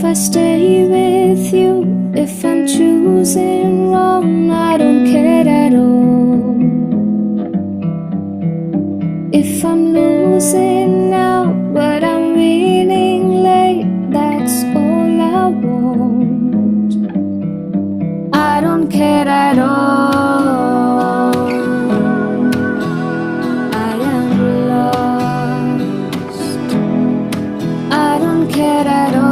I stay with you, if I'm choosing wrong, I don't care at all. If I'm losing now, but I'm winning late, that's all I want. I don't care at all. I am lost. I don't care at all.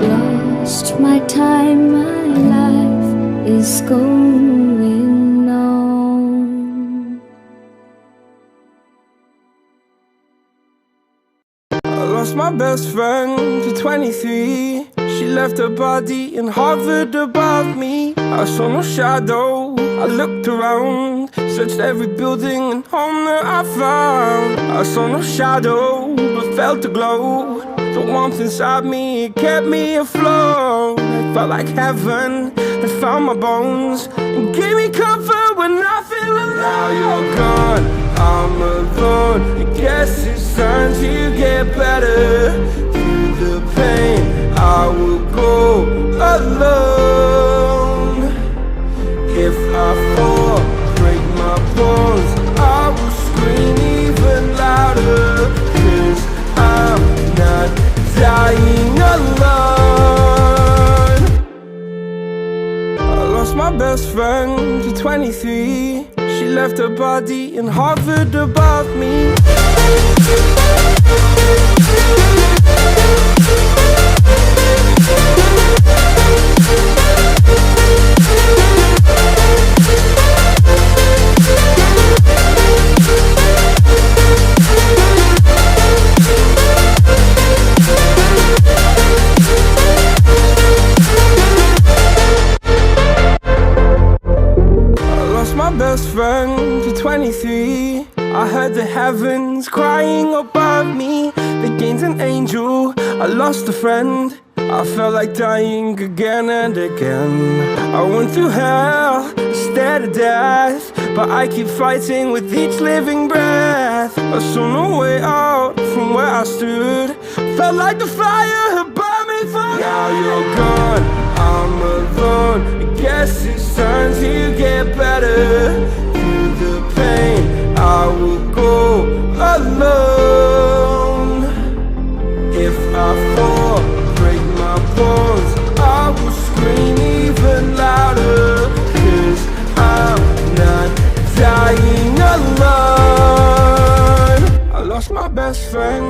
Lost my time, my life is going on. I lost my best friend to 23. She left her body and hovered above me. I saw no shadow, I looked around, searched every building and home that I found. I saw no shadow, but felt a glow. The warmth inside me, it kept me afloat. It felt like heaven had found my bones and gave me comfort when I feel alone. Now you're gone, I'm alone. I guess it's time to get better. Through the pain, I will go alone. If I fall, break my bones, I will scream even louder. 'Cause I'm not dying alone. I lost my best friend to 23. She left her body and hovered above me. My best friend to 23. I heard the heavens crying above me. They gained an angel, I lost a friend. I felt like dying again and again. I went through hell, stared at death, but I keep fighting with each living breath. I saw no way out from where I stood. Felt like the fire had burned me for good. Now you're gone, I'm alone. I guess it's time to get better. Through the pain, I will go alone. If I fall, break my bones, I will scream even louder. 'Cause I'm not dying alone. I lost my best friend.